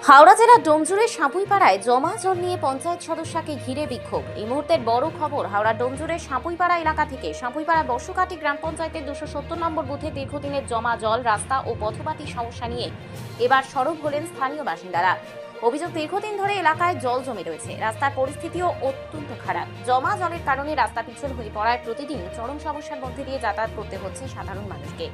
হাওড়া জেলার ডোমজুড়ের সাঁপুইপাড়ায় জমা জল নিয়ে পঞ্চায়েত সদস্যকে ঘিরে বিক্ষোভ। এই মুহূর্তের বড় খবর, হাওড়া ডোমজুড়ের সাঁপুইপাড়া এলাকা থেকে সাঁপুইপাড়া বর্ষকাটি গ্রাম পঞ্চায়েতের 270 নম্বর বুথে দীর্ঘদিনের জমা জল, রাস্তা ও পথবাতি সমস্যা নিয়ে এবার সরব হলেন স্থানীয় বাসিন্দারা। অভিযোগ, দীর্ঘদিন ধরে এলাকায় জল জমে রয়েছে, রাস্তার পরিস্থিতিও অত্যন্ত খারাপ। জমা জলের কারণে রাস্তা পিছল হয়ে পড়ায় প্রতিদিন চরম সমস্যার মধ্যে দিয়ে যাতায়াত করতে হচ্ছে সাধারণ মানুষকে।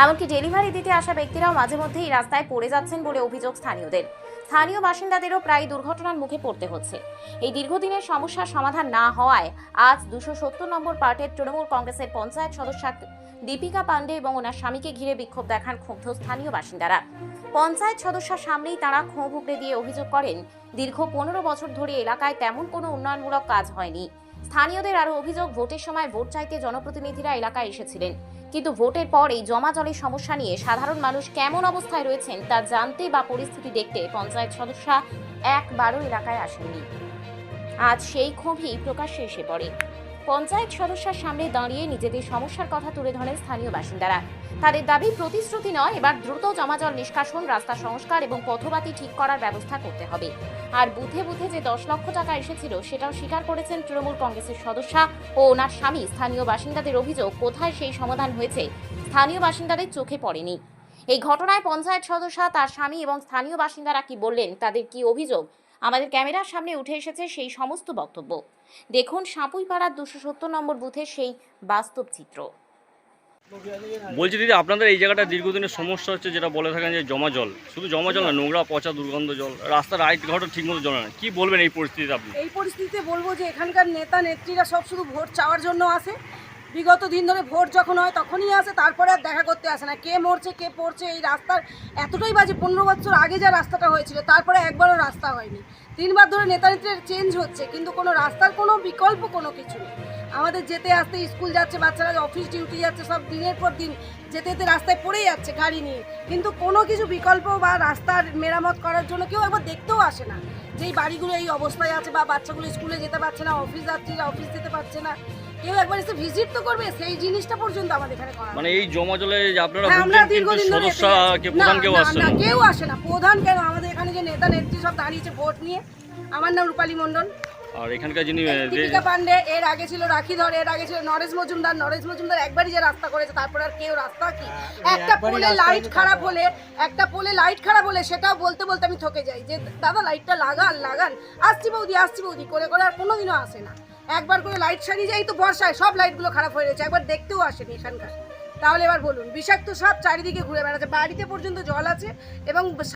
এমনকি ডেলিভারি দিতে আসা ব্যক্তিরাও মাঝে মধ্যেই রাস্তায় পড়ে যাচ্ছেন বলে অভিযোগ স্থানীয়দের। স্থানীয় বাসিন্দাদেরও প্রায় দুর্ঘটনার মুখে পড়তে হচ্ছে। এই দীর্ঘদিনের সমস্যার সমাধান না হওয়ায় আজ 270 নম্বর পার্টের তৃণমূল কংগ্রেসের পঞ্চায়েত সদস্য দীপিকা পান্ডে এবং ওনার স্বামীকে ঘিরে বিক্ষোভ দেখান ক্ষুব্ধ স্থানীয় বাসিন্দারা। পঞ্চায়েত সদস্যের সামনেই তারা ক্ষোভ উগড়ে দিয়ে অভিযোগ করেন, দীর্ঘ 15 বছর ধরে এলাকায় তেমন কোনো উন্নয়নমূলক কাজ হয়নি। স্থানীয়দের আরও অভিযোগ, ভোটের সময় ভোট চাইতে জনপ্রতিনিধিরা এলাকায় এসেছিলেন, কিন্তু ভোটের পর এই জমা জলের সমস্যা নিয়ে সাধারণ মানুষ কেমন অবস্থায় রয়েছেন তা জানতে বা পরিস্থিতি দেখতে পঞ্চায়েত সদস্য একবারও এলাকায় আসেননি। আজ সেই ক্ষোভই প্রকাশ্যে এসে পড়ে। পঞ্চায়েত সদস্যের সামনে দাঁড়িয়ে নিজেদের সমস্যার কথা তুলে ধরেন স্থানীয় বাসিন্দারা। তাদের দাবি, প্রতিশ্রুতি নয়, এবার দ্রুত জমা জল নিষ্কাশন, রাস্তা সংস্কার এবং পথবাতি ঠিক করার ব্যবস্থা করতে হবে। আর বুথে বুথে যে 10 লক্ষ টাকা এসেছিল সেটাও স্বীকার করেছেন তৃণমূল কংগ্রেসের সদস্য ও ওনার স্বামী। স্থানীয় বাসিন্দাদের অভিযোগ, কোথায় সেই সমাধান হয়েছে স্থানীয় বাসিন্দাদের চোখে পড়েনি। এই ঘটনায় পঞ্চায়েত সদস্য, তার স্বামী এবং স্থানীয় বাসিন্দারা কি বললেন, তাদের কি অভিযোগ, আমাদের ক্যামেরার সামনে উঠে এসেছে সেই সমস্ত বক্তব্য। দেখুন সাঁপুইপাড়ার 270 নম্বর বুথের সেই বাস্তব চিত্র। বলছি দিদি, আপনাদের এই জায়গাটা দীর্ঘদিনের সমস্যা হচ্ছে, যেটা বলে থাকেন যে জমা জল, শুধু জমা জল না, নোংরা পচা দুর্গন্ধ জল, রাস্তার রাইট ঘাটও ঠিক মতো জল না। কি বলবেন এই পরিস্থিতিতে আপনি? এই পরিস্থিতিতে বলবো যে এখানকার নেতা নেত্রীরা সব শুধু ভোট চাওয়ার জন্য আসে। বিগত দিন ধরে ভোট যখন হয় তখনই আসে, তারপরে আর দেখা করতে আসে না। কে মরছে কে পড়ছে, এই রাস্তার এতটাই বাজে। 15 বছর আগে যা রাস্তাটা হয়েছিল তারপরে একবারও রাস্তা হয়নি। 3 বার ধরে নেতা নেত্রীর চেঞ্জ হচ্ছে, কিন্তু কোনো রাস্তার কোনো বিকল্প কোনো কিছু নেই। আমাদের যেতে আসতে, স্কুল যাচ্ছে বাচ্চারা, অফিস ডিউটি যাচ্ছে, সব দিনের পর দিন যেতে যেতে রাস্তায় পড়েই যাচ্ছে গাড়ি নিয়ে, কিন্তু কোনো কিছু বিকল্প বা রাস্তার মেরামত করার জন্য কেউ একবার দেখতেও আসে না। যেই বাড়িগুলো এই অবস্থায় আছে বা বাচ্চাগুলো স্কুলে যেতে পারছে না, অফিস যাত্রীরা অফিস যেতে পারছে না, কেউ একবার এসে ভিজিট তো করবে, সেই জিনিসটা পর্যন্ত আমাদের এখানে করা। মানে এই জমা জলে আপনারা দীর্ঘদিন সদস্য কে প্রধান কেউ আসছে না? কেউ আসে না। প্রধান কেন, আমাদের এখানে যে নেতা নেত্রী সব দাঁড়িয়েছে ভোট নিয়ে। আমার নাম রূপালী মণ্ডল। আর এখানকার যিনি দীপিকা পান্ডে, এর আগে ছিল রাখিধর, এর আগে ছিল নরেশ মজুমদার। নরেশ মজুমদার একবারই যে রাস্তা করেছে, তারপরে আর কেউ রাস্তা কি। একটা পোলে লাইট খারাপ হলে সেটাও বলতে বলতে আমি থকে যাই যে দাদা লাইটটা লাগান। আসছি বৌদি করে আর কোনোদিনও আসে না। একবার করে লাইট সারিয়ে যাই তো বর্ষায় সব লাইটগুলো খারাপ হয়ে রয়েছে, একবার দেখতেও আসেনি এখানকার। তাহলে এবার বলুন, বিষাক্ত সাপ চারিদিকে ঘুরে বেড়াচ্ছে, বাড়িতে পর্যন্ত জল আছে এবং